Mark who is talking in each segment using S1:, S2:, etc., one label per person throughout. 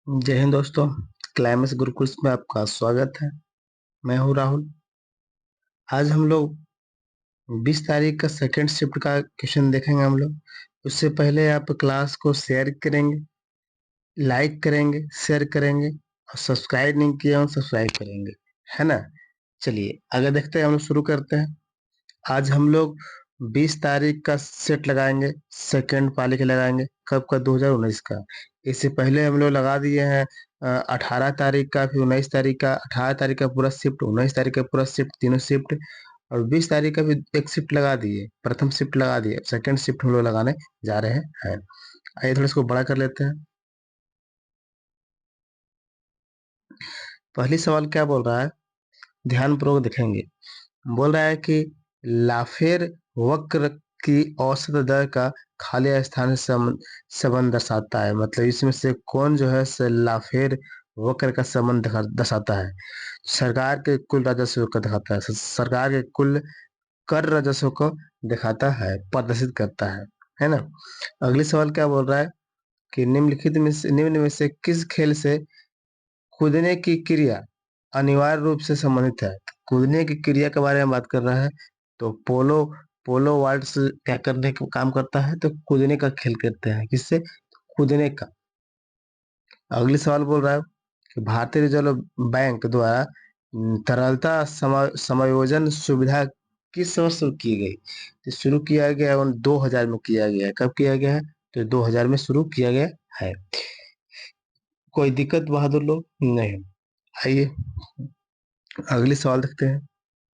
S1: जय हिंद दोस्तों। क्लाइमेक्स गुरुकुल में आपका स्वागत है। मैं हूं राहुल। आज हम लोग 20 तारीख का सेकंड शिफ्ट का क्वेश्चन देखेंगे हम लोग। उससे पहले आप क्लास को शेयर करेंगे, लाइक करेंगे, शेयर करेंगे और सब्सक्राइब नहीं किया हो सब्सक्राइब करेंगे, है ना। चलिए आगे देखते हैं, हम लोग शुरू करते हैं। आज हम लोग 20 तारीख का सेट लगाएंगे, सेकंड पाली के लगाएंगे। कब का? 2019 का। इससे पहले हम लोग लगा दिए हैं 18 तारीख का, फिर 19 तारीख का। 18 तारीख का पूरा शिफ्ट, 19 तारीख का पूरा शिफ्ट, तीनों शिफ्ट। और 20 तारीख का भी एक शिफ्ट लगा दिए, प्रथम शिफ्ट लगा दिए, सेकंड शिफ्ट हम लोग लगाने जा रहे हैं। आइए थोड़ा इसको बड़ा कर लेते हैं। पहली सवाल क्या बोल रहा है, ध्यानपूर्वक देखेंगे। बोल रहा है कि लाफेर वक्र की औसत दर का खाली स्थान से संबंध दर्शाता है। मतलब इसमें से कौन जो है लाफेर वक्र का संबंध दर्शाता है? सरकार के कुल राजस्व का दिखाता है, सरकार के कुल कर राजस्व को दिखाता है, प्रदर्शित करता है ना। अगली सवाल क्या बोल रहा है कि निम्न में से किस खेल से कूदने की क्रिया अनिवार्य रूप से संबंधित है? तो कूदने की क्रिया के बारे में बात कर रहा है। तो पोलो पोलो वर्ड्स क्या करने का काम करता है? तो कूदने का खेल करते हैं। किससे? कूदने का। अगली सवाल बोल रहा है कि भारतीय रिजर्व बैंक द्वारा तरलता समायोजन सुविधा किस वर्ष शुरू की गई? तो शुरू किया गया है 2000 में किया गया है। कब किया गया है? तो 2000 में शुरू किया गया है। कोई दिक्कत बहादुर लोग? नहीं। आइए अगली सवाल देखते हैं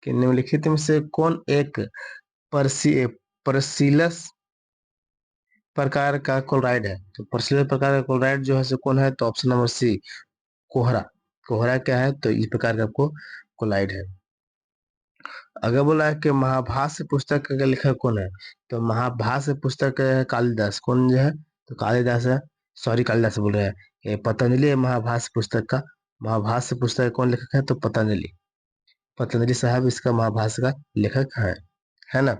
S1: कि निम्नलिखित में से कौन एक परसिलस प्रकार का क्लोराइड है? तो परसिलस प्रकार का क्लोराइड जो है सो कौन है? तो ऑप्शन नंबर सी, कोहरा। कोहरा क्या है? तो इस प्रकार का आपको क्लोराइड है। अगर बोला है कि महाभाष्य पुस्तक का लेखक कौन है? तो महाभाष्य पुस्तक है कालिदास। कौन जो है? तो कालिदास है। सॉरी, कालिदास बोल रहे हैं, ये पतंजलि है महाभाष्य पुस्तक का। महाभाष्य पुस्तक का कौन लेखक है? तो पतंजलि। पतंजलि साहब इसका महाभाष्य का लेखक है ना।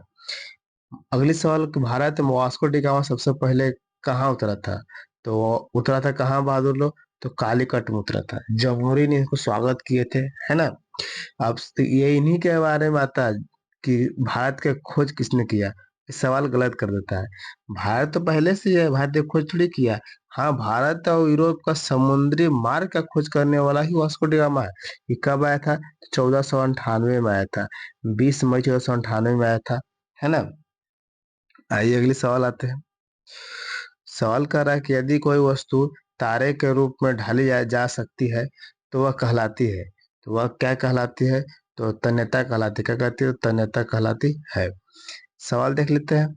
S1: अगली सवाल कि भारत में वास्को डी गामा सबसे पहले कहाँ उतरा था? तो वो उतरा था कहाँ बहादुर लोग? तो कालीकट में उतरा था। जमहूरी ने इनको स्वागत किए थे, है ना। अब ये इन्हीं के बारे में आता है कि भारत का खोज किसने किया। इस सवाल गलत कर देता है। भारत तो पहले से ही है, भारत ने खोज थोड़ी किया। हाँ, भारत और यूरोप का समुद्री मार्ग का खोज करने वाला ही वास्को डी गामा है। ये कब आया था? 1498 में आया था, 20 मई 1498 में आया था, है ना। आइए अगले सवाल आते हैं। सवाल कर रहा है कि यदि कोई वस्तु तारे के रूप में ढाली जा सकती है तो वह कहलाती है। तो वह क्या कहलाती है? तो तन्यता कहलाती है। क्या कहती है? तो तन्यता कहलाती है। सवाल देख लेते हैं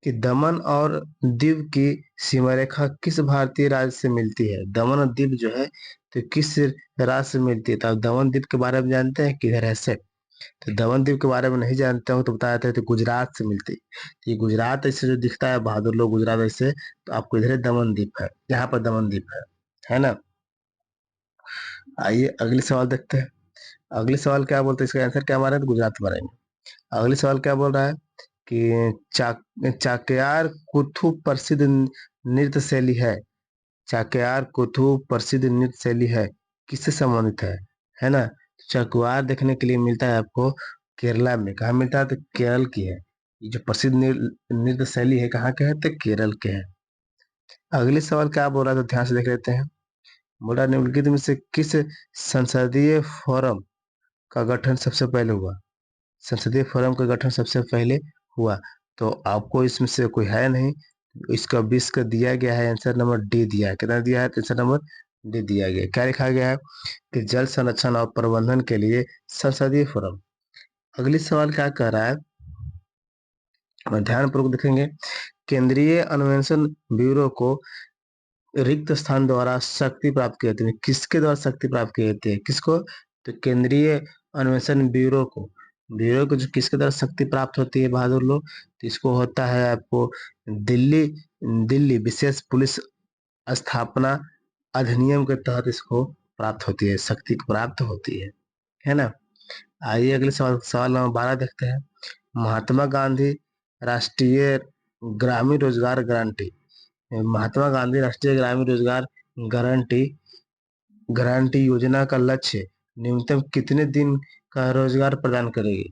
S1: कि दमन और दीव की सीमा रेखा किस भारतीय राज्य से मिलती है? दमन और दीव जो है तो किस राज्य से मिलती है? तो आप दमन द्वीप के बारे में जानते हैं किधर है से? तो दमन द्वीप के बारे में नहीं जानते हो तो बताया था, तो गुजरात से मिलती है। तो ये गुजरात ऐसे जो दिखता है बहादुर लोग, गुजरात ऐसे, तो आपको इधर दमन द्वीप है, यहाँ पर दमन द्वीप है ना। आइए अगले सवाल देखते हैं। अगले सवाल क्या बोलते हैं, इसका आंसर क्या हमारा है? तो गुजरात मारेंगे। अगले सवाल क्या बोल रहा है कि चाक्यार कुथु प्रसिद्ध नृत्य शैली है। चाक्यार कुथु प्रसिद्ध नृत्य शैली है, किससे संबंधित है ना। चकवार देखने के लिए मिलता है आपको केरला में। कहाँ मिलता है? तो केरल की है। ये जो प्रसिद्ध नृत्य शैली है कहाँ के है? तो केरल के है। अगले सवाल क्या बोल रहा है तो ध्यान से देख लेते हैं। बोला निम्नलिखित में से किस संसदीय फोरम का गठन सबसे पहले हुआ? संसदीय फोरम का गठन सबसे पहले हुआ। तो आपको इसमें से कोई है नहीं, इसका 20 का दिया गया है, आंसर नंबर डी दिया है। कितना दिया है? तो आंसर नंबर डी दिया गया है। क्या लिखा गया है कि जल संरक्षण और प्रबंधन के लिए संसदीय फोरम। अगली सवाल क्या कह रहा है और ध्यानपूर्वक देखेंगे। केंद्रीय अन्वेषण ब्यूरो को रिक्त स्थान द्वारा शक्ति प्राप्त की जाती है। किसके द्वारा शक्ति प्राप्त की जाती है? किसको? तो केंद्रीय अन्वेषण ब्यूरो को। ब्यूरो को जो किसके द्वारा शक्ति प्राप्त होती है बहादुर लोग? तो इसको होता है आपको दिल्ली दिल्ली विशेष पुलिस स्थापना अधिनियम के तहत इसको प्राप्त होती है, शक्ति प्राप्त होती है ना। आइए अगले सवाल, सवाल नंबर 12 देखते हैं। महात्मा गांधी राष्ट्रीय ग्रामीण रोजगार गारंटी, महात्मा गांधी राष्ट्रीय ग्रामीण रोजगार गारंटी गारंटी योजना का लक्ष्य न्यूनतम कितने दिन का रोजगार प्रदान करेगी?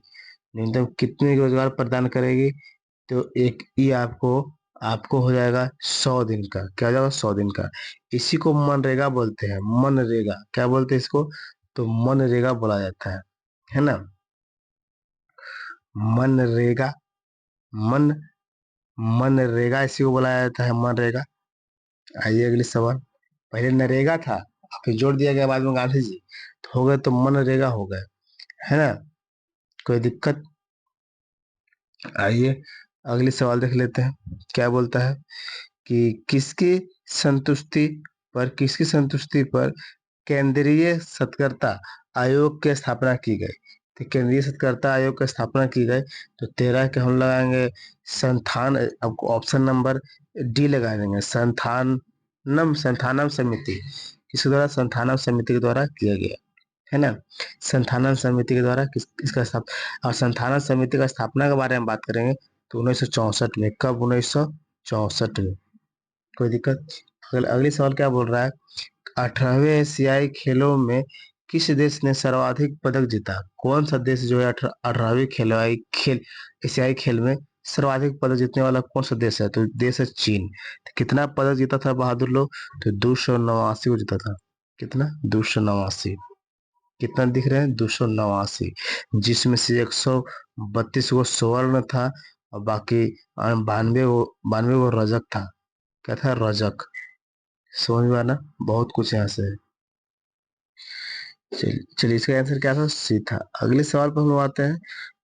S1: न्यूनतम कितने रोजगार प्रदान करेगी? तो एक ये आपको आपको हो जाएगा 100 दिन का। क्या हो जाएगा? 100 दिन का। इसी को मनरेगा बोलते हैं। मनरेगा क्या बोलते हैं इसको? तो मनरेगा बोला जाता है ना? मनरेगा मन मनरेगा इसी को बोला जाता है, मनरेगा। आइए अगले सवाल। पहले नरेगा था, फिर जोड़ दिया गया बाद में गांधी जी, तो हो गए तो मनरेगा हो गए, है ना? कोई दिक्कत? आइए अगले सवाल देख लेते हैं। क्या बोलता है कि संतुष्टि किसकी संतुष्टि पर केंद्रीय सतर्कता आयोग की स्थापना की गई? तो केंद्रीय सतर्कता आयोग की स्थापना की गई, तो 13 के हम लगाएंगे संस्थान। आपको ऑप्शन नंबर डी लगा देंगे, संथानम समिति। किसके द्वारा? संथानम समिति के द्वारा किया गया, है ना? संथानम समिति के द्वारा किसका स्थापना। और संथानम समिति का स्थापना के बारे में बात करेंगे तो 1964 में। कब? 1964 में। कोई दिक्कत? अगली सवाल क्या बोल रहा है? 18वें एशियाई खेलों में किस देश ने सर्वाधिक पदक जीता? कौन सा देश जो है 18वें एशियाई खेल में सर्वाधिक पदक जीतने वाला कौन सा देश है? तो देश है चीन। तो कितना पदक जीता था बहादुर लोग? तो 289 को जीता था। कितना? 289। कितना दिख रहे हैं? 289, जिसमें से 132 को स्वर्ण था और बाकी 92 को रजक था। क्या था? रजक। समझ में आना? बहुत कुछ यहाँ से है। चलिए इसका आंसर क्या था? सी था। अगले सवाल पर हम आते हैं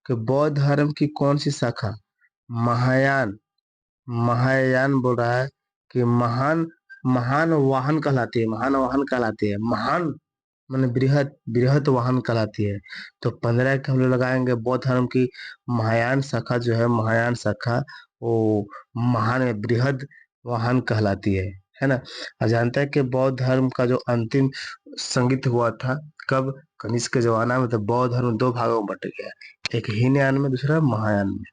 S1: कि बौद्ध धर्म की कौन सी शाखा महायान महायान बोल रहा है कि महान महान वाहन कहलाती है। महान वाहन कहलाती है। महान माने बृहद बृहद वाहन कहलाती है। तो 15 के हम लोग लगाएंगे बौद्ध धर्म की महायान शाखा जो है, महायान शाखा वो महान बृहद वाहन कहलाती है ना? और जानता है कि बौद्ध धर्म का जो अंतिम संगीत हुआ था कब? कनिष्क के जमाना में। तो बौद्ध धर्म दो भागों में बट गया, एक हीनयान में, दूसरा महायान में।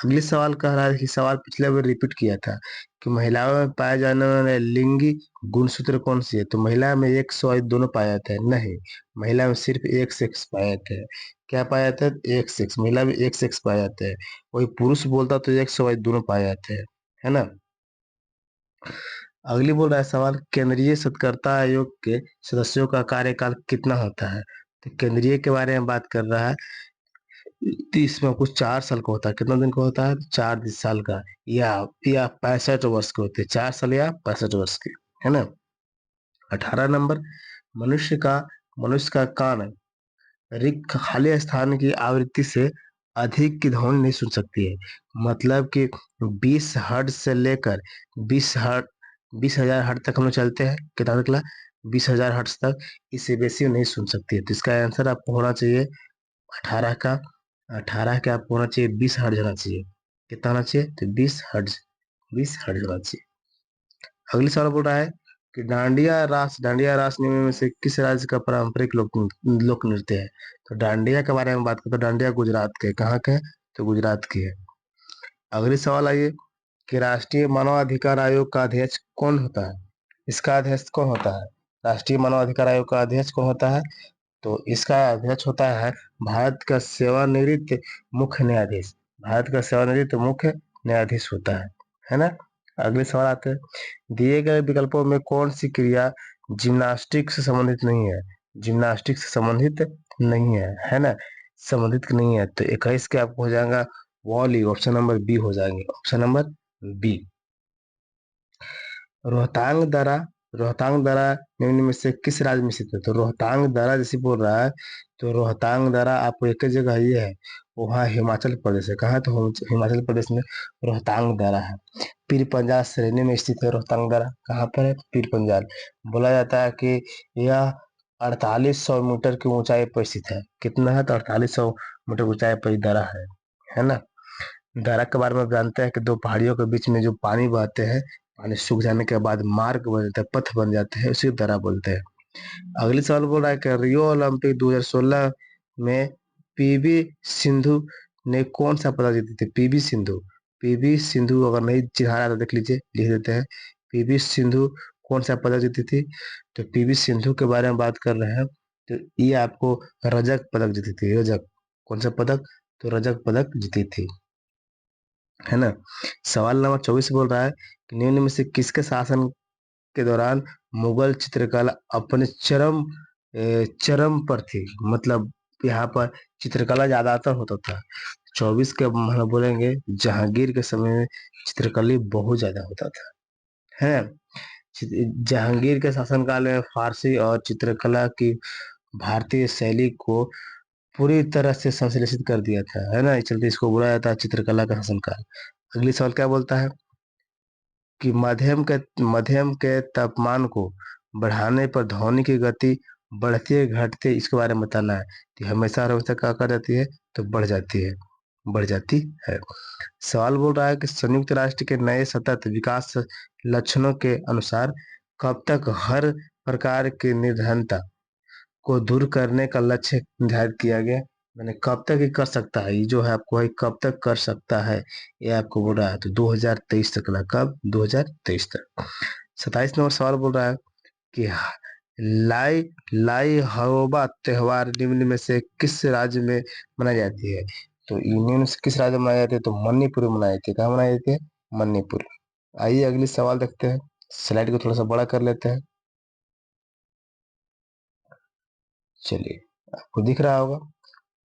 S1: अगले सवाल कह रहा है कि सवाल पिछले बार रिपीट किया था कि महिलाओं में पाए जाने वाले लिंगी गुणसूत्र कौन सी है? तो महिला में एक से दोनों पाए जाते हैं? नहीं, महिला में सिर्फ एक सेक्स पाए जाते हैं। क्या पाए जाते हैं? एक सेक्स। महिला में एक सेक्स पाए जाते हैं। वही पुरुष बोलता तो एक से दोनों पाए जाते हैं, है ना? अगली बोल रहा है सवाल, केंद्रीय सत्कर्ता आयोग के सदस्यों का कार्यकाल कितना होता है? तो केंद्रीय के बारे में बात कर रहा है। 30 में कुछ 4 साल का होता है। कितना दिन का होता है? 4 साल का, या 65 वर्ष के होते हैं। 4 साल या 65 वर्ष के, है ना? 18 नंबर, मनुष्य का कान रिक्त खाली स्थान की आवृत्ति से अधिक की ध्वनि नहीं सुन सकती है। मतलब कि 20 हर्ट्ज से लेकर 20 हर्ट्ज 20,000 हर्ट्ज तक हम लोग चलते हैं। कितना निकला? 20,000 हर्ट्ज तक। इससे बेसी नहीं सुन सकती है। तो इसका आंसर आपको होना चाहिए 18 का। 18 का आपको होना चाहिए 20 हर्ट्ज होना चाहिए। कितना होना चाहिए? तो 20 हर्ट्ज होना चाहिए। अगली सवाल बोल रहा है कि डांडिया रास निम्न में से किस राज्य का पारंपरिक लोक नृत्य है? तो डांडिया के बारे में बात करते हैं। डांडिया गुजरात के, कहाँ के है? तो गुजरात की है। अगली सवाल आइए कि राष्ट्रीय मानवाधिकार आयोग का अध्यक्ष कौन होता है? इसका अध्यक्ष कौन होता है? राष्ट्रीय मानवाधिकार आयोग का अध्यक्ष कौन होता है? तो इसका अध्यक्ष होता है भारत का सेवानिवृत्त मुख्य न्यायाधीश। भारत का सेवानिवृत्त मुख्य न्यायाधीश होता है ना? अगले सवाल आते हैं, दिए गए विकल्पों में कौन सी क्रिया जिम्नास्टिक से संबंधित नहीं है? जिम्नास्टिक से संबंधित नहीं है ना? संबंधित नहीं है। तो 21 के आपको हो जाएगा वॉली। ऑप्शन नंबर बी हो जाएंगे। Option number B. रोहतांग दर्रा रोहतांग दर्रा निम्न में से किस राज्य में स्थित है? तो रोहतांग दर्रा जैसे बोल रहा है, तो रोहतांग दर्रा आपको एक ही जगह ये है, वहाँ हिमाचल प्रदेश है। कहाँ है? तो हिमाचल प्रदेश में रोहतांग दर्रा है। पीर पंजाल श्रेणी में स्थित है रोहतांग दर्रा। कहाँ पर है? पीर पंजाल। बोला जाता है कि यह 4800 मीटर की ऊंचाई पर स्थित है। कितना है? तो 4800 मीटर ऊंचाई पर दर्रा है ना? दर्रा के बारे में आप जानते हैं कि दो पहाड़ियों के बीच में जो पानी बहते हैं, पानी सूख जाने के बाद मार्ग बन जाता है, पथ बन जाते हैं, उसी को दर्रा बोलते हैं। अगले सवाल बोल रहा है कि रियो ओलंपिक 2016 में पीवी सिंधु ने कौन सा पदक जीती थी? पीवी सिंधु अगर नहीं चिन्हा रहा तो देख लीजिए, लिख देते हैं। पीवी सिंधु कौन सा पदक जीती थी? तो पीवी सिंधु के बारे में बात कर रहे हैं, तो ये आपको रजक पदक जीती थी। रजक, कौन सा पदक? तो रजक पदक जीती थी, है ना। सवाल नंबर 24 बोल रहा है कि निम्न में से किसके शासन के दौरान मुगल चित्रकला अपने चरम पर थी? मतलब यहाँ पर चित्रकला ज्यादातर होता था। 24 के हम बोलेंगे जहांगीर के समय में चित्रकला बहुत ज्यादा होता था, है। जहांगीर के शासनकाल में फारसी और चित्रकला की भारतीय शैली को पूरी तरह से संश्लेषित कर दिया था, है ना। इस चलते इसको बोला जाता है चित्रकला का शासनकाल। अगली सवाल क्या बोलता है कि मध्यम के तापमान को बढ़ाने पर ध्वनि की गति बढ़ती है घटती है, इसके बारे में बताना है। तो हमेशा हमेशा क्या कर जाती है? तो बढ़ जाती है, बढ़ जाती है। सवाल बोल रहा है कि संयुक्त राष्ट्र के नए सतत विकास लक्ष्यों के अनुसार कब तक हर प्रकार की निर्धनता को दूर करने का लक्ष्य निर्धारित किया गया? मैंने कब तक ये कर सकता है, ये जो है आपको है कब तक कर सकता है, ये आपको बोल रहा है। तो 2023 तक ना, कब? 2023 तक। 27 नंबर सवाल बोल रहा है कि लाई लाई हओबा त्योहार निम्न में से किस राज्य में मनाई जाती है? तो ये निम्न में से किस राज्य में मनाई जाती है? तो मणिपुर में मनाई जाती है। कहाँ मनाई जाती है? मणिपुर। आइए अगली सवाल देखते हैं। स्लाइड को थोड़ा सा बड़ा कर लेते हैं। चलिए, आपको दिख रहा होगा।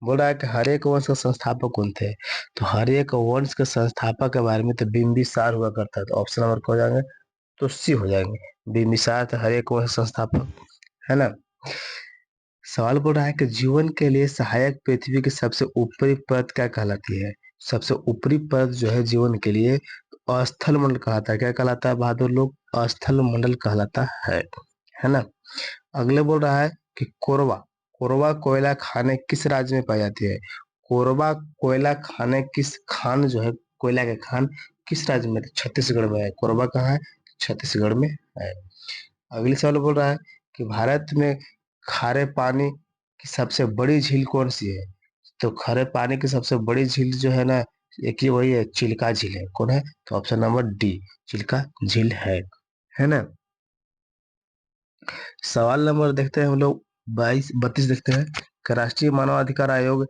S1: बोल रहा है कि हरेक वंश का संस्थापक कौन थे? तो हरेक वंश के संस्थापक के बारे में तो बिंबिसार हुआ करता है। तो ऑप्शन नंबर को हो जाएंगे, तो सी हो जाएंगे। बिंबिसार था हरेक वंश संस्थापक, है ना। सवाल बोल रहा है कि जीवन के लिए सहायक पृथ्वी की सबसे ऊपरी परत क्या कहलाती है? सबसे ऊपरी परत जो है जीवन के लिए अस्थल मंडल कहलाता है। क्या कहलाता है बहादुर लोग? अस्थल मंडल कहलाता है ना। अगले बोल रहा है कि कोरबा कोरबा कोयला खाने किस राज्य में पाई जाती है? कोरबा कोयला खाने किस खान जो है, कोयला के खान किस राज्य में? छत्तीसगढ़ में है। कोरबा कहाँ है? छत्तीसगढ़ में है। अगले सवाल बोल रहा है कि भारत में खारे पानी की सबसे बड़ी झील कौन सी है? तो खारे पानी की सबसे बड़ी झील जो है ना, एक ही वही है, चिल्का झील है। कौन है? तो ऑप्शन नंबर डी, चिल्का झील है ना। सवाल नंबर देखते हैं हम लोग 32 देखते हैं कि राष्ट्रीय मानवाधिकार आयोग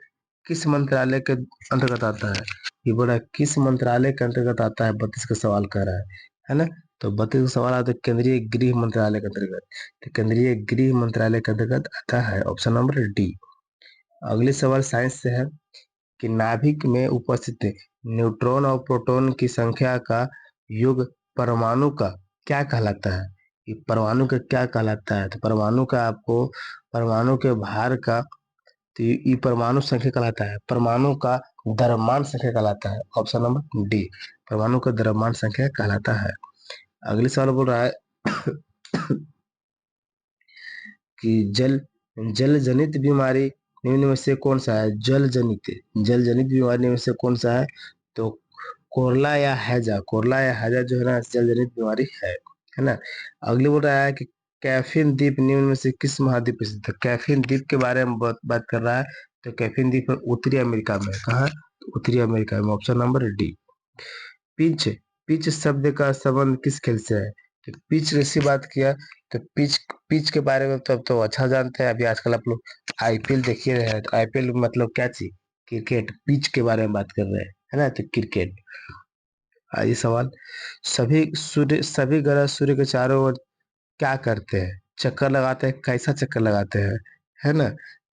S1: किस मंत्रालय के अंतर्गत आता है? ये बोला किस मंत्रालय के अंतर्गत आता है, 32 का सवाल कर रहा है ना। तो 32 का सवाल आता है केंद्रीय गृह मंत्रालय के अंतर्गत। तो केंद्रीय गृह मंत्रालय के अंतर्गत आता है ऑप्शन नंबर डी। अगले सवाल साइंस से है कि नाभिक में उपस्थित न्यूट्रॉन और प्रोटॉन की संख्या का योग परमाणु का क्या कहलाता है? ये परमाणु का क्या कहलाता है? तो परमाणु का आपको परमाणु के भार का, तो ये परमाणु संख्या कहलाता है। परमाणु का द्रव्यमान संख्या कहलाता है। ऑप्शन नंबर डी, परमाणु का द्रव्यमान संख्या कहलाता है। अगले सवाल बोल रहा है कि जल जनित बीमारी निम्न में से कौन सा है? जल जनित बीमारी में से कौन सा है? तो कोरला या हैजा जो है ना, जल जनित बीमारी है ना। अगले बोल रहा है कि कैफीन द्वीप निम्न में से किस महाद्वीप में स्थित है? कैफीन द्वीप के बारे में बात कर रहा है। तो कैफीन द्वीप उत्तरी अमेरिका में, कहाँ है? तो उत्तरी अमेरिका में। Option number D. Pitch pitch शब्द का संबंध किस खेल से है? तो पिच जैसी बात किया, तो पिच पिच के बारे में तो अब तो अच्छा जानते हैं। अभी आजकल आप लोग आईपीएल देखिए रहे हैं, तो आईपीएल मतलब क्या चीज? क्रिकेट। पिच के बारे में बात कर रहे हैं, है ना, तो क्रिकेट। आइए सवाल, सभी ग्रह सूर्य के चारों ओर क्या करते हैं? चक्कर लगाते हैं। कैसा चक्कर लगाते हैं, है ना।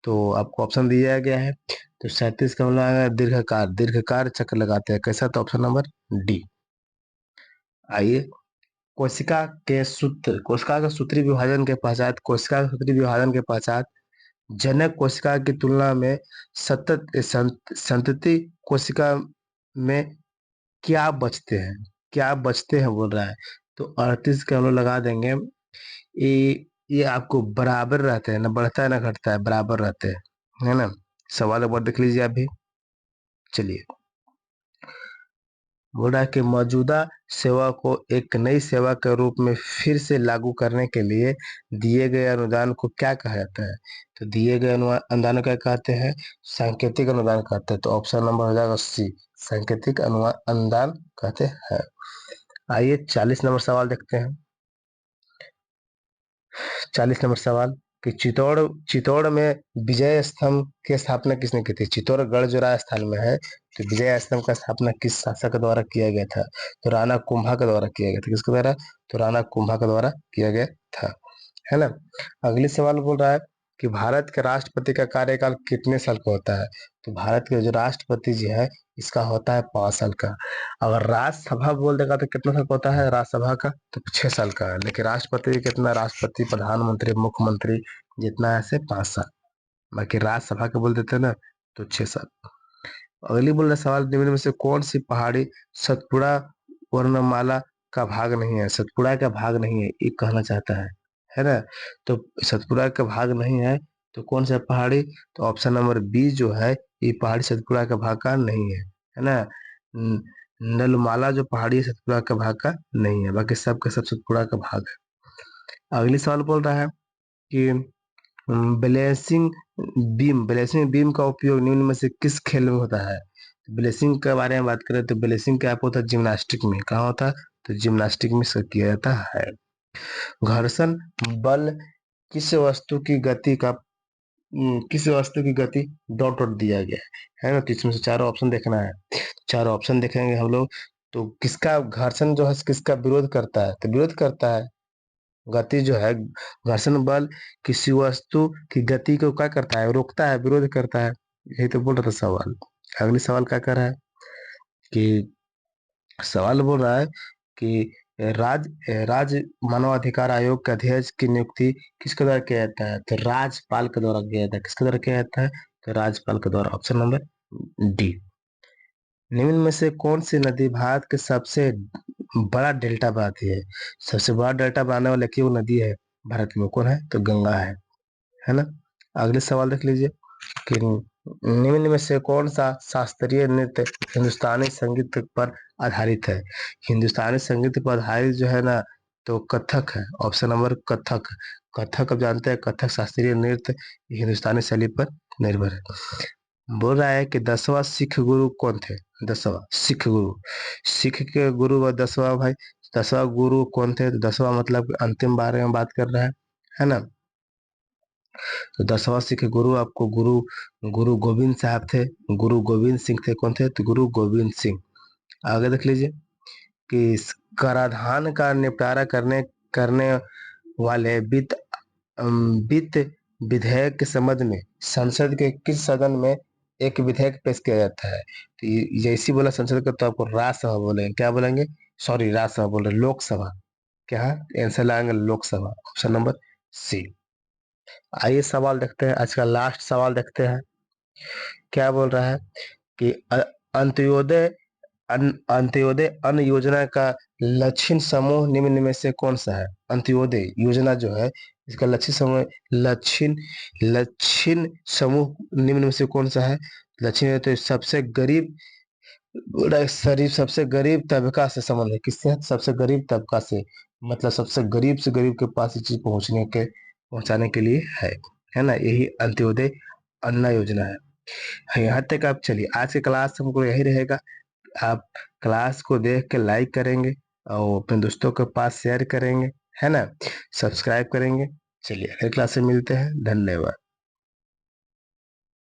S1: तो आपको ऑप्शन दिया गया है। तो 37 का मतलब है दीर्घकार, दीर्घकार चक्कर लगाते हैं। कैसा? तो ऑप्शन नंबर डी। आइए, कोशिका का सूत्री विभाजन के पश्चात, कोशिका का सूत्री विभाजन के पश्चात जनक कोशिका की तुलना में संतति कोशिका में क्या बचते हैं? क्या बचते हैं बोल रहा है। तो 38 का हम लोग लगा देंगे। ये आपको बराबर रहते हैं, ना बढ़ता है ना घटता है, बराबर रहते हैं, है ना। सवाल एक बार देख लीजिए आप भी। चलिए, बोल रहा है कि मौजूदा सेवा को एक नई सेवा के रूप में फिर से लागू करने के लिए दिए गए अनुदान को क्या कहा जाता है? तो दिए गए अनुदान को क्या कहते हैं? सांकेतिक अनुदान कहते हैं। तो ऑप्शन नंबर हो जाएगा सी, सांकेतिक अनुदान कहते हैं। आइए 40 नंबर सवाल देखते हैं। 40 नंबर सवाल कि चित्तौड़ में विजय स्तंभ की स्थापना किसने की थी? चित्तौड़गढ़ जो राजस्थान में है, तो विजय स्तंभ का स्थापना किस शासक द्वारा किया गया था? तो राणा कुंभा के द्वारा किया गया था। किसके द्वारा? तो राणा कुंभा के द्वारा किया गया था, है ना। अगले सवाल बोल रहा है कि भारत के राष्ट्रपति का कार्यकाल कितने साल का होता है? तो भारत के जो राष्ट्रपति जी है, इसका होता है 5 साल का। अगर राज्यसभा बोल देगा तो कितना साल का होता है राज्यसभा का? तो 6 साल का है। लेकिन राष्ट्रपति कितना? राष्ट्रपति, प्रधानमंत्री, मुख्यमंत्री जितना है से 5 साल। बाकी राज्यसभा के बोल देते हैं ना, तो 6 साल। अगली बोल रहा सवाल, निम्न में से कौन सी पहाड़ी सतपुड़ा वर्णमाला का भाग नहीं है? सतपुड़ा का भाग नहीं है, ये कहना चाहता है ना। तो सतपुड़ा का भाग नहीं है तो कौन सा पहाड़ी? तो ऑप्शन नंबर बी जो है, ये पहाड़ी सतपुड़ा का भाग का नहीं है ना। न- नलमाला जो पहाड़ी है सतपुड़ा का भाग का नहीं है, बाकी सब का सब सतपुड़ा का भाग है। अगली सवाल बोल रहा है कि ब्लेसिंग ब्लेसिंग बीम का उपयोग निम्न में से किस खेल में होता है? ब्लेसिंग के बारे में बात करें तो ब्लेसिंग क्या होता है? जिम्नास्टिक में। कहाँ होता है? तो जिम्नास्टिक में से किया जाता है। घर्षण बल किस वस्तु की गति का किस वस्तु की गति डॉट डॉट दिया गया है ना। तो इसमें से चारों ऑप्शन देखना है। चारों ऑप्शन देखेंगे हम लोग, तो किसका घर्षण जो है किसका विरोध करता है? तो विरोध करता है। गति जो है, घर्षण बल किसी वस्तु की गति को क्या करता है? रोकता है, विरोध करता है। यही तो बोल रहा था सवाल। अगली सवाल क्या कर रहा है कि सवाल बोल रहा है कि राज्य मानवाधिकार आयोग के अध्यक्ष की नियुक्ति किसके द्वारा किया जाता है? तो राज्यपाल के द्वारा किया जाता है। किसके द्वारा किया जाता है? तो राज्यपाल के द्वारा। Option number D. निम्न में से कौन सी नदी भारत के सबसे बड़ा डेल्टा बनाती है? सबसे बड़ा डेल्टा बनाने वाली की वो नदी है भारत में, कौन है? तो गंगा है ना। अगले सवाल देख लीजिए कि निम्न में से कौन सा शास्त्रीय नृत्य हिंदुस्तानी संगीत पर आधारित है? हिंदुस्तानी संगीत पर आधारित जो है ना, तो कथक है। Option number Kathak. कथक आप जानते हैं, कथक शास्त्रीय नृत्य हिंदुस्तानी शैली पर निर्भर है। बोल रहा है कि 10वां सिख गुरु कौन थे? 10वां सिख गुरु, सिख के गुरु व 10वां भाई, 10वां गुरु कौन थे? तो 10वां मतलब अंतिम बारे में बात कर रहा है ना। तो 10वां सिख गुरु आपको गुरु गुरु गोविंद साहब थे। गुरु गोविंद सिंह थे। कौन थे? तो गुरु गोविंद सिंह। आगे देख लीजिए कि कराधान का निपटारा करने करने वाले वित्त विधेयक के संबंध में संसद के किस सदन में एक विधेयक पेश किया जाता है? तो जैसी बोला संसद का, तो आपको राज्यसभा बोलेंगे। क्या बोलेंगे? सॉरी, राज्यसभा बोल रहे, लोकसभा। क्या है आंसर? लाएंगे लोकसभा। Option number C. आइए सवाल देखते हैं, आज का लास्ट सवाल देखते हैं। क्या बोल रहा है कि अंत्योदय अंत्योदय अन्न योजना का लक्षित समूह निम्न में से कौन सा है? अंत्योदय योजना जो है, इसका लक्षित समूह निम्न में से कौन सा है? लक्षित तो सबसे गरीब शरीफ, सबसे गरीब तबका से संबंध है। किससे है? सबसे गरीब तबका से, मतलब सबसे गरीब के पास ये चीज पहुंचाने के लिए है ना। यही अंत्योदय अन्न योजना है। यहाँ तक आप चलिए, आज के क्लास हमको यही रहेगा। आप क्लास को देख के लाइक करेंगे और अपने दोस्तों के पास शेयर करेंगे, है ना, सब्सक्राइब करेंगे। चलिए अगले क्लास में मिलते हैं। धन्यवाद।